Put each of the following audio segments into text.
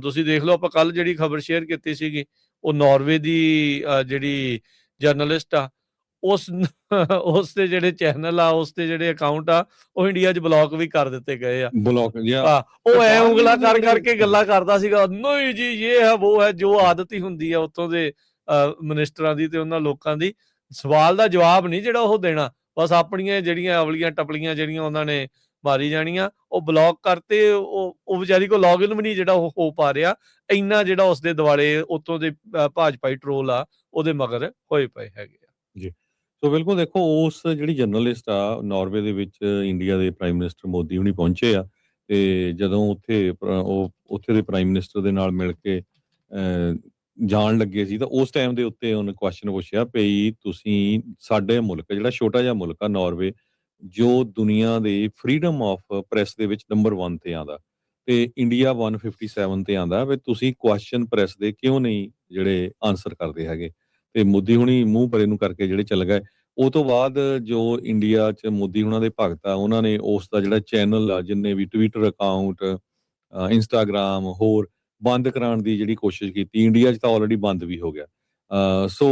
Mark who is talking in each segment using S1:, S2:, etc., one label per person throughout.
S1: ਤੁਸੀਂ ਦੇਖ ਲਓ, ਆਪਾਂ ਕੱਲ ਜਿਹੜੀ ਖਬਰ ਸ਼ੇਅਰ ਕੀਤੀ ਸੀਗੀ, ਉਹ ਨਾਰਵੇ ਦੀ ਜਿਹੜੀ ਜਰਨਲਿਸਟ ਆ, ਉਸ ਦੇ ਜਿਹੜੇ ਚੈਨਲ ਆ, ਉਸ ਦੇ ਜਿਹੜੇ ਅਕਾਊਂਟ ਆ, ਉਹ ਇੰਡੀਆ 'ਚ ਬਲੌਕ ਵੀ ਕਰ ਦਿੱਤੇ ਗਏ ਆ।
S2: ਬਲੌਕ
S1: ਉਹ ਐ ਉਂਗਲਾਂ ਕਰ ਕਰਕੇ ਗੱਲਾਂ ਕਰਦਾ ਸੀਗਾ, ਨਹੀਂ ਜੀ ਇਹ ਹੈ ਉਹ ਹੈ, ਜੋ ਆਦਤ ਹੀ ਹੁੰਦੀ ਆ ਉੱਥੋਂ ਦੇ ਮਿਨਿਸਟਰਾਂ ਦੀ ਤੇ ਉਹਨਾਂ ਲੋਕਾਂ ਦੀ। ਸਵਾਲ ਦਾ ਜਵਾਬ ਨਹੀਂ ਜਿਹੜਾ ਉਹ ਦੇਣਾ, ਬਸ ਆਪਣੀਆਂ ਜਿਹੜੀਆਂ ਅਵਲੀਆਂ ਟਪਲੀਆਂ ਜਿਹੜੀਆਂ ਉਹਨਾਂ ਨੇ ਮਾਰੀ ਜਾਣੀਆਂ, ਉਹ ਬਲੌਕ ਕਰਤੇ। ਉਹ ਵਿਚਾਰੀ ਕੋਲ ਲੌਗਇਨ ਵੀ ਨਹੀਂ ਜਿਹੜਾ ਉਹ ਹੋ ਪਾ ਰਿਹਾ, ਇੰਨਾ ਜਿਹੜਾ ਉਸਦੇ ਦੁਆਲੇ ਉੱਥੋਂ ਦੇ ਭਾਜਪਾਈ ਟਰੋਲ ਆ ਉਹਦੇ ਮਗਰ ਹੋਏ ਪਏ ਹੈਗੇ ਆ
S2: ਜੀ। ਸੋ ਬਿਲਕੁਲ ਦੇਖੋ, ਉਸ ਜਿਹੜੀ ਜਰਨਲਿਸਟ ਆ ਨਾਰਵੇ ਦੇ ਵਿੱਚ ਇੰਡੀਆ ਦੇ ਪ੍ਰਾਈਮ ਮਿਨਿਸਟਰ ਮੋਦੀ ਹੁਣੀ ਪਹੁੰਚੇ ਆ, ਤੇ ਜਦੋਂ ਉਹ ਉੱਥੇ ਦੇ ਪ੍ਰਾਈਮ ਮਿਨਿਸਟਰ ਦੇ ਨਾਲ ਮਿਲ ਕੇ ਜਾਣ ਲੱਗੇ ਸੀ, ਤਾਂ ਉਸ ਟਾਈਮ ਦੇ ਉੱਤੇ ਉਹਨੇ ਕੁਐਸਚਨ ਪੁੱਛਿਆ ਵੀ ਤੁਸੀਂ ਸਾਡੇ ਮੁਲਕ, ਜਿਹੜਾ ਛੋਟਾ ਜਿਹਾ ਮੁਲਕ ਆ ਨਾਰਵੇ, ਜੋ ਦੁਨੀਆ ਦੇ ਫਰੀडम ਆਫ ਪ੍ਰੈਸ ਦੇ ਵਿੱਚ ਨੰਬਰ 1 ਤੇ ਆਉਂਦਾ, ਤੇ ਇੰਡੀਆ 157 ਤੇ ਆਉਂਦਾ, ਵੀ ਤੁਸੀਂ ਕੁਐਸਚਨ ਪ੍ਰੈਸ ਦੇ ਕਿਉਂ ਨਹੀਂ ਜਿਹੜੇ ਆਨਸਰ ਕਰਦੇ ਹੈਗੇ। ਤੇ ਮੋਦੀ ਹੁਣੀ ਮੂੰਹ ਪਰੇ ਨੂੰ ਕਰਕੇ ਜਿਹੜੇ ਚੱਲ ਗਏ। ਉਹ ਤੋਂ ਬਾਅਦ ਜੋ ਇੰਡੀਆ 'ਚ ਮੋਦੀ ਹੁਣਾਂ ਦੇ ਭਗਤ ਆ, ਉਹਨਾਂ ਨੇ ਉਸ ਦਾ ਜਿਹੜਾ ਚੈਨਲ ਆ, ਜਿੰਨੇ ਵੀ ਟਵਿੱਟਰ ਅਕਾਊਂਟ, ਇੰਸਟਾਗ੍ਰਾਮ ਹੋਰ ਬੰਦ ਕਰਾਉਣ ਦੀ ਜਿਹੜੀ ਕੋਸ਼ਿਸ਼ ਕੀਤੀ। ਇੰਡੀਆ 'ਚ ਤਾਂ ਆਲਰੇਡੀ ਬੰਦ ਵੀ ਹੋ ਗਿਆ। ਸੋ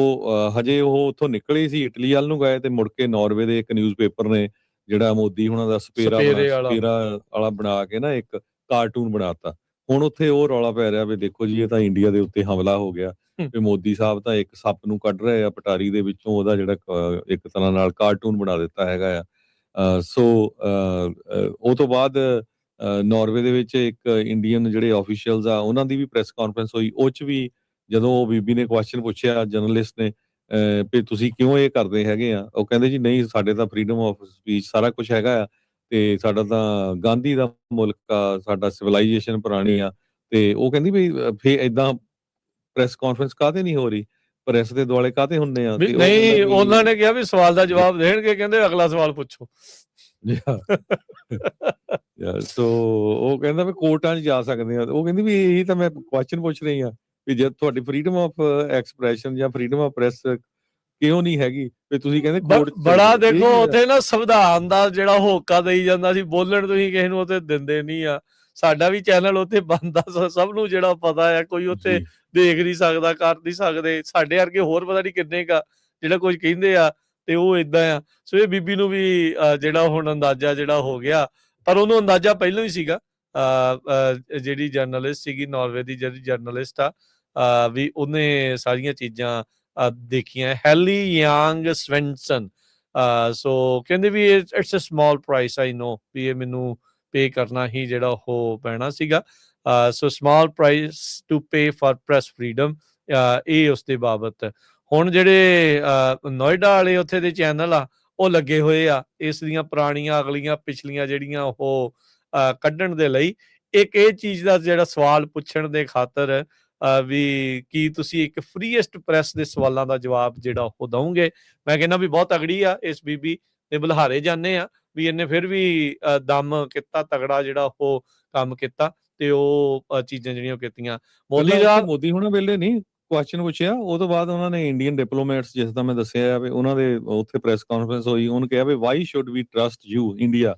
S2: ਹਜੇ ਉਹ ਉੱਥੋਂ ਨਿਕਲੇ ਸੀ, ਇਟਲੀ ਵੱਲ ਨੂੰ ਗਏ, ਤੇ ਮੁੜ ਕੇ ਨਾਰਵੇ ਦੇ ਇੱਕ ਨਿਊਜ਼ਪੇਪਰ ਨੇ ਜਿਹੜਾ ਮੋਦੀ ਹੁਣਾਂ ਦਾ ਸਪੇਰਾ ਵਾਲਾ ਬਣਾ ਕੇ ਨਾ ਇੱਕ ਕਾਰਟੂਨ ਬਣਾਤਾ। ਹੁਣ ਉੱਥੇ ਉਹ ਰੌਲਾ ਪੈ ਰਿਹਾ ਵੀ ਦੇਖੋ ਜੀ, ਇਹ ਤਾਂ ਇੰਡੀਆ ਦੇ ਉੱਤੇ ਹਮਲਾ ਹੋ ਗਿਆ, ਵੀ ਮੋਦੀ ਸਾਹਿਬ ਤਾਂ ਇੱਕ ਸੱਪ ਨੂੰ ਕੱਢ ਰਹੇ ਆ ਪਟਾਰੀ ਦੇ ਵਿੱਚੋਂ, ਉਹਦਾ ਜਿਹੜਾ ਇੱਕ ਤਰ੍ਹਾਂ ਨਾਲ ਕਾਰਟੂਨ ਬਣਾ ਦਿੱਤਾ ਹੈਗਾ ਆ। ਸੋ ਉਹ ਤੋਂ ਬਾਅਦ ਨਾਰਵੇ ਦੇ ਵਿੱਚ ਇੱਕ ਇੰਡੀਅਨ ਜਿਹੜੇ ਆਫੀਸ਼ੀਅਲਸ ਆ, ਉਹਨਾਂ ਦੀ ਵੀ ਪ੍ਰੈਸ ਕਾਨਫਰੰਸ ਹੋਈ। ਉਹ 'ਚ ਵੀ ਜਦੋਂ ਉਹ ਬੀਬੀ ਨੇ ਕੁਐਸਚਨ ਪੁੱਛਿਆ ਜਰਨਲਿਸਟ ਨੇ, ਵੀ ਤੁਸੀਂ ਕਿਉਂ ਇਹ ਕਰਦੇ ਹੈਗੇ ਆ, ਉਹ ਕਹਿੰਦੇ ਜੀ ਨਹੀਂ, ਸਾਡੇ ਤਾਂ ਫਰੀडम ਆਫ ਸਪੀਚ ਸਾਰਾ ਕੁਝ ਹੈਗਾ ਆ, ਤੇ ਸਾਡਾ ਤਾਂ ਗਾਂਧੀ ਦਾ ਮੁਲਕ ਆ, ਸਾਡਾ ਸਿਵਲਾਈਜੇਸ਼ਨ ਪੁਰਾਣੀ ਆ। ਤੇ ਉਹ ਕਹਿੰਦੀ ਵੀ ਫੇਰ ਏਦਾਂ ਪ੍ਰੈਸ ਕਾਨਫਰੰਸ ਕਾਹਤੇ ਨਹੀਂ ਹੋ ਰਹੀ, ਪ੍ਰੈਸ ਦੇ ਦੁਆਲੇ ਕਾਹਤੇ ਹੁੰਦੇ ਆ?
S1: ਨਹੀਂ, ਉਹਨਾਂ ਨੇ ਕਿਹਾ ਵੀ ਸਵਾਲ ਦਾ ਜਵਾਬ ਦੇਣਗੇ, ਕਹਿੰਦੇ ਅਗਲਾ ਸਵਾਲ ਪੁੱਛੋ।
S2: ਸੋ ਉਹ ਕਹਿੰਦਾ ਵੀ ਕੋਰਟਾਂ 'ਚ ਜਾ ਸਕਦੇ ਆ। ਉਹ ਕਹਿੰਦੀ ਵੀ ਇਹੀ ਤਾਂ ਮੈਂ ਕੁਐਸਚਨ ਪੁੱਛ ਰਹੀ ਆ, ਵੀ ਜੇ ਤੁਹਾਡੀ ਫਰੀडम ਆਫ ਐਕਸਪ੍ਰੈਸ਼ਨ ਜਾਂ ਫਰੀडम ਆਫ ਪ੍ਰੈਸ ਕਿਉਂ ਨਹੀਂ ਹੈਗੀ, ਵੀ ਤੁਸੀਂ ਕਹਿੰਦੇ ਕੋਰਟ
S1: ਬੜਾ ਦੇਖੋ ਉੱਥੇ ਨਾ ਸੰਵਿਧਾਨ ਦਾ ਜਿਹੜਾ ਹੋਕਾ ਦੇਈ ਜਾਂਦਾ ਸੀ ਬੋਲਣ, ਤੁਸੀਂ ਕਿਸੇ ਨੂੰ ਉੱਥੇ ਦਿੰਦੇ ਨਹੀਂ ਆ। ਸਾਡਾ ਵੀ ਚੈਨਲ ਉੱਥੇ ਬੰਦ ਆ, ਸਭ ਨੂੰ ਜਿਹੜਾ ਪਤਾ ਆ, ਕੋਈ ਉੱਥੇ ਦੇਖ ਨਹੀਂ ਸਕਦਾ, ਕਰ ਨਹੀਂ ਸਕਦੇ। ਸਾਡੇ ਵਰਗੇ ਹੋਰ ਪਤਾ ਨਹੀਂ ਕਿੰਨੇ ਕਾ ਜਿਹੜਾ ਕੁਝ ਕਹਿੰਦੇ ਆ, ਤੇ ਉਹ ਏਦਾਂ ਆ। ਸੋ ਇਹ ਬੀਬੀ ਨੂੰ ਵੀ ਜਿਹੜਾ ਹੁਣ ਅੰਦਾਜ਼ਾ ਜਿਹੜਾ ਹੋ ਗਿਆ, ਪਰ ਉਹਨੂੰ ਅੰਦਾਜ਼ਾ ਪਹਿਲਾਂ ਹੀ ਸੀਗਾ। ਜਿਹੜੀ ਜਰਨਲਿਸਟ ਸੀਗੀ ਨਾਰਵੇ ਦੀ, ਜਿਹੜੀ ਜਰਨਲਿਸਟ ਆ, ਵੀ ਉਹਨੇ ਸਾਰੀਆਂ ਚੀਜ਼ਾਂ ਦੇਖੀਆਂ। ਹੈਲੀ ਯੰਗ ਸਵੈਨਸਨ, ਸੋ ਕਹਿੰਦੇ ਵੀ it's a small price, I know ਵੀ ਇਹ ਮੈਨੂੰ ਪੇ ਕਰਨਾ ਹੀ ਜਿਹੜਾ ਉਹ ਪੈਣਾ ਸੀਗਾ। So small price to pay for press freedom, ਇਹ ਉਸਦੇ ਬਾਬਤ। ਹੁਣ ਜਿਹੜੇ ਨੋਇਡਾ ਵਾਲੇ ਉੱਥੇ ਦੇ ਚੈਨਲ ਆ, ਉਹ ਲੱਗੇ ਹੋਏ ਆ ਇਸ ਦੀਆਂ ਪੁਰਾਣੀਆਂ ਅਗਲੀਆਂ ਪਿਛਲੀਆਂ ਜਿਹੜੀਆਂ ਉਹ ਕੱਢਣ ਦੇ ਲਈ। ਇੱਕ ਇਹ ਚੀਜ਼ ਦਾ ਜਿਹੜਾ ਸਵਾਲ ਪੁੱਛਣ ਦੇ ਖਾਤਰ ਵੀ ਕੀ ਤੁਸੀਂ ਇੱਕ ਫਰੀਐਸਟ ਪ੍ਰੈਸ ਦੇ ਸਵਾਲਾਂ ਦਾ ਜਵਾਬ ਜਿਹੜਾ ਉਹ ਦਓਗੇ। ਮੈਂ ਕਹਿੰਦਾ ਵੀ ਬਹੁਤ ਤਗੜੀ ਆ ਇਸ ਬੀਬੀ ਦੇ ਬੁਲਹਾਰੇ ਜਾਂਦੇ ਆ ਵੀ ਇਹਨੇ ਫਿਰ ਵੀ ਦਮ ਕੀਤਾ, ਤਗੜਾ ਜਿਹੜਾ ਉਹ ਕੰਮ ਕੀਤਾ, ਤੇ ਉਹ ਚੀਜ਼ਾਂ ਜਿਹੜੀਆਂ ਉਹ ਕੀਤੀਆਂ।
S2: ਮੋਦੀ ਹੁਣ ਵੇਲੇ ਨਹੀਂ ਕੁਐਸਚਨ ਪੁੱਛਿਆ, ਉਹ ਤੋਂ ਬਾਅਦ ਉਹਨਾਂ ਨੇ ਇੰਡੀਅਨ ਡਿਪਲੋਮੈਟਸ, ਜਿਸ ਦਾ ਮੈਂ ਦੱਸਿਆ ਵੀ ਉਹਨਾਂ ਦੇ ਉੱਥੇ ਪ੍ਰੈਸ ਕਾਨਫਰੰਸ ਹੋਈ, ਉਹਨੂੰ ਕਿਹਾ ਵੀ why should we trust you India,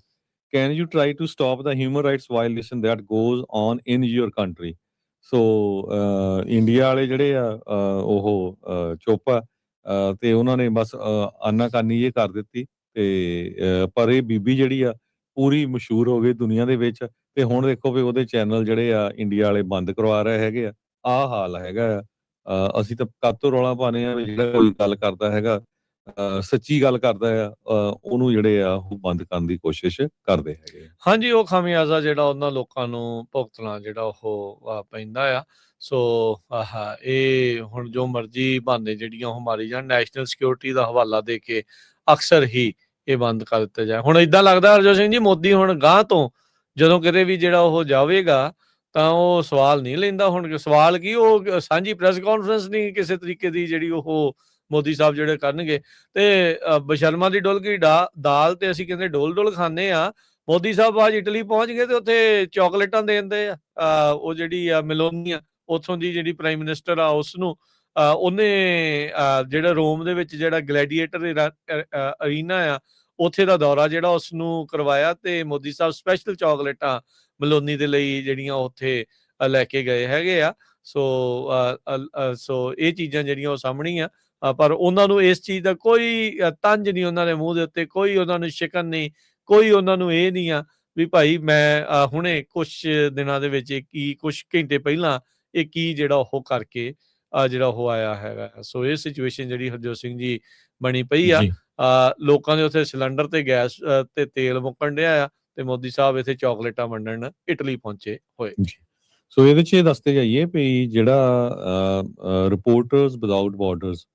S2: can you try to stop the human rights violation that goes on in your country. So India ਵਾਲੇ ਜਿਹੜੇ ਆ ਉਹ ਚੁੱਪ ਆ, ਤੇ ਉਹਨਾਂ ਨੇ ਬਸ ਆਨਾਕਾਨੀ ਇਹ ਕਰ ਦਿੱਤੀ। ਤੇ ਪਰ ਇਹ ਬੀਬੀ ਜਿਹੜੀ ਆ ਪੂਰੀ ਮਸ਼ਹੂਰ ਹੋ ਗਈ ਦੁਨੀਆ ਦੇ ਵਿੱਚ, ਤੇ ਹੁਣ ਦੇਖੋ ਵੀ ਉਹਦੇ ਚੈਨਲ ਜਿਹੜੇ ਆ ਇੰਡੀਆ ਵਾਲੇ ਬੰਦ ਕਰਵਾ ਰਹੇ ਹੈਗੇ ਆ। ਆਹ ਹਾਲ ਹੈਗਾ ਆ। ਅਸੀਂ ਤਾਂ ਕਾਤੋਂ ਰੌਲਾ ਪਾਉਂਦੇ ਆ ਵੀ ਜਿਹੜਾ ਕੋਈ ਗੱਲ ਕਰਦਾ ਹੈਗਾ, ਸੱਚੀ ਗੱਲ ਕਰਦਾ ਆ, ਉਹਨੂੰ ਜਿਹੜੇ ਆ ਉਹ ਬੰਦ ਕਰਨ ਦੀ ਕੋਸ਼ਿਸ਼ ਕਰਦੇ ਹੈਗੇ।
S1: ਹਾਂਜੀ, ਉਹ ਖਾਮਿਆਜ਼ਾ ਜਿਹੜਾ ਉਹਨਾਂ ਲੋਕਾਂ ਨੂੰ ਭੁਗਤਣਾ ਜਿਹੜਾ ਉਹ ਪੈਂਦਾ ਆ। ਸੋ ਇਹ ਹੁਣ ਜੋ ਮਰਜ਼ੀ ਬਹਾਨੇ ਜਿਹੜੀਆਂ ਉਹ ਮਾਰੀ ਜਾਣ, ਨੈਸ਼ਨਲ ਸਿਕਿਉਰਿਟੀ ਦਾ ਹਵਾਲਾ ਦੇ ਕੇ ਅਕਸਰ ਹੀ ਇਹ ਬੰਦ ਕਰ ਦਿੱਤੇ ਜਾਏ। ਹੁਣ ਏਦਾਂ ਲੱਗਦਾ ਹਰਜੋਤ ਸਿੰਘ ਜੀ, ਮੋਦੀ ਹੁਣ ਗਾਂਹ ਤੋਂ ਜਦੋਂ ਕਿਤੇ ਵੀ ਜਿਹੜਾ ਉਹ ਜਾਵੇਗਾ ਤਾਂ ਉਹ ਸਵਾਲ ਨਹੀਂ ਲੈਂਦਾ। ਹੁਣ ਸਵਾਲ ਕੀ, ਉਹ ਸਾਂਝੀ ਪ੍ਰੈਸ ਕਾਨਫਰੰਸ ਨਹੀਂ ਕਿਸੇ ਤਰੀਕੇ ਦੀ ਜਿਹੜੀ ਉਹ ਮੋਦੀ ਸਾਹਿਬ ਜਿਹੜੇ ਕਰਨਗੇ। ਤੇ ਬਸ਼ਰਮਾ ਦੀ ਡੁੱਲ ਗਈ ਦਾਲ, ਤੇ ਅਸੀਂ ਕਹਿੰਦੇ ਡੋਲ ਖਾਂਦੇ ਆ। ਮੋਦੀ ਸਾਹਿਬ ਅੱਜ ਇਟਲੀ ਪਹੁੰਚ ਗਏ ਤੇ ਉੱਥੇ ਚਾਕਲੇਟਾਂ ਦੇਂਦੇ ਆ। ਉਹ ਜਿਹੜੀ ਆ ਮਿਲੋਨੀਆ, ਉੱਥੋਂ ਦੀ ਜਿਹੜੀ ਪ੍ਰਾਈਮ ਮਿਨਿਸਟਰ ਆ, ਉਸਨੂੰ ਉਹਨੇ ਜਿਹੜਾ ਰੋਮ ਦੇ ਵਿੱਚ ਜਿਹੜਾ ਗਲੈਡੀਏਟਰ ਅਰੀਨਾ ਆ, ਉੱਥੇ ਦਾ ਦੌਰਾ ਜਿਹੜਾ ਉਸਨੂੰ ਕਰਵਾਇਆ, ਤੇ ਮੋਦੀ ਸਾਹਿਬ ਸਪੈਸ਼ਲ ਚਾਕਲੇਟਾਂ ਮਲੋਨੀ ਦੇ ਲਈ ਜਿਹੜੀਆਂ ਉੱਥੇ ਲੈ ਕੇ ਗਏ ਹੈਗੇ ਆ। ਸੋ ਇਹ ਚੀਜ਼ਾਂ ਜਿਹੜੀਆਂ ਉਹ ਸਾਹਮਣੇ ਆ, ਪਰ ਉਹਨਾਂ ਨੂੰ ਇਸ ਚੀਜ਼ ਦਾ ਕੋਈ ਤੰਜ ਨਹੀਂ ਉਹਨਾਂ ਦੇ ਮੂੰਹ ਦੇ ਉੱਤੇ, ਕੋਈ ਉਹਨਾਂ ਨੂੰ ਸ਼ਿਕਨ ਨਹੀਂ, ਕੋਈ ਉਹਨਾਂ ਨੂੰ ਇਹ ਨਹੀਂ ਆ ਵੀ ਭਾਈ ਮੈਂ ਹੁਣੇ ਕੁਛ ਦਿਨਾਂ ਦੇ ਵਿੱਚ ਕੁਛ ਘੰਟੇ ਪਹਿਲਾਂ ਇਹ ਕੀ ਜਿਹੜਾ ਉਹ ਕਰਕੇ ਜਿਹੜਾ ਉਹ ਆਇਆ ਹੈਗਾ। ਸੋ ਇਹ ਸਿਚੁਏਸ਼ਨ ਜਿਹੜੀ ਹਰਜੋਤ ਸਿੰਘ ਜੀ ਬਣੀ ਪਈ ਆ।
S2: ਜੀ
S1: ਲੋਕਾਂ ਦੇ ਉੱਥੇ ਸਿਲੰਡਰ ਤੇ ਗੈਸ ਤੇ ਤੇਲ ਮੁੱਕਣ ਡਿਆ ਆ, ਤੇ ਮੋਦੀ ਸਾਹਿਬ ਇੱਥੇ ਚਾਕਲੇਟਾਂ ਵੰਡਣ ਇਟਲੀ ਪਹੁੰਚੇ ਹੋਏ।
S2: ਜੀ ਸੋ ਇਹਦੇ 'ਚ ਇਹ ਦੱਸਦੇ ਜਾਈਏ ਵੀ ਜਿਹੜਾ ਰਿਪੋਰਟਰਸ ਵਿਦਆਊਟ ਬਾਰਡਰਸ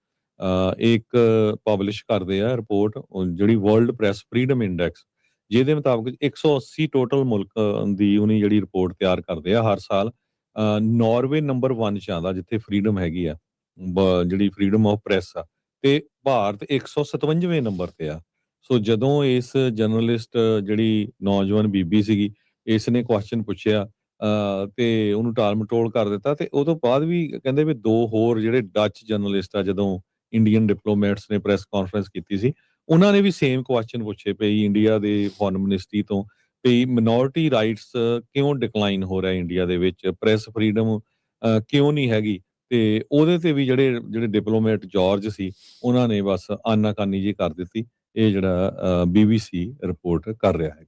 S2: ਇਹ ਇੱਕ ਪਬਲਿਸ਼ ਕਰਦੇ ਆ ਰਿਪੋਰਟ, ਜਿਹੜੀ ਵਰਲਡ ਪ੍ਰੈਸ ਫਰੀडम ਇੰਡੈਕਸ, ਜਿਹਦੇ ਮੁਤਾਬਕ 180 ਟੋਟਲ ਮੁਲਕ ਦੀ ਉਹਨੀ ਜਿਹੜੀ ਰਿਪੋਰਟ ਤਿਆਰ ਕਰਦੇ ਆ ਹਰ ਸਾਲ। ਨਾਰਵੇ ਨੰਬਰ 1 'ਚ ਆਉਂਦਾ ਜਿੱਥੇ ਫਰੀडम ਹੈਗੀ ਆ, ਜਿਹੜੀ ਫਰੀडम ਆਫ ਪ੍ਰੈਸ ਆ, ਤੇ ਭਾਰਤ 157ਵੇਂ ਨੰਬਰ ਤੇ ਆ। ਸੋ ਜਦੋਂ ਇਸ ਜਰਨਲਿਸਟ ਜਿਹੜੀ ਨੌਜਵਾਨ ਬੀਬੀ ਸੀਗੀ, ਇਸ ਨੇ ਕੁਐਸਚਨ ਪੁੱਛਿਆ ਤੇ ਉਹਨੂੰ ਟਾਲ ਮਟੋਲ ਕਰ ਦਿੱਤਾ, ਤੇ ਉਹ ਤੋਂ ਬਾਅਦ ਵੀ ਕਹਿੰਦੇ ਵੀ 2 ਹੋਰ ਜਿਹੜੇ ਡੱਚ ਜਰਨਲਿਸਟ ਆ, ਜਦੋਂ ਇੰਡੀਅਨ ਡਿਪਲੋਮੈਟਸ ਨੇ ਪ੍ਰੈਸ ਕਾਨਫਰੰਸ ਕੀਤੀ ਸੀ, ਉਹਨਾਂ ਨੇ ਵੀ ਸੇਮ ਕੁਐਸਚਨ ਪੁੱਛੇ ਪਈ ਇੰਡੀਆ ਦੇ ਫੋਰਨ ਮਿਨਿਸਟਰੀ ਤੋਂ ਵੀ ਮਿਨੋਰਿਟੀ ਰਾਈਟਸ ਕਿਉਂ ਡਿਕਲਾਈਨ ਹੋ ਰਿਹਾ ਇੰਡੀਆ ਦੇ ਵਿੱਚ, ਪ੍ਰੈਸ ਫਰੀडम ਕਿਉਂ ਨਹੀਂ ਹੈਗੀ। ਤੇ ਉਹਦੇ ਤੇ ਵੀ ਜਿਹੜੇ ਡਿਪਲੋਮੈਟ ਜਾਰਜ ਸੀ, ਉਹਨਾਂ ਨੇ ਬਸ ਆਨਾਕਾਨੀ ਜੀ ਕਰ ਦਿੱਤੀ। ਇਹ ਜਿਹੜਾ BBC ਰਿਪੋਰਟ ਕਰ ਰਿਹਾ ਹੈ।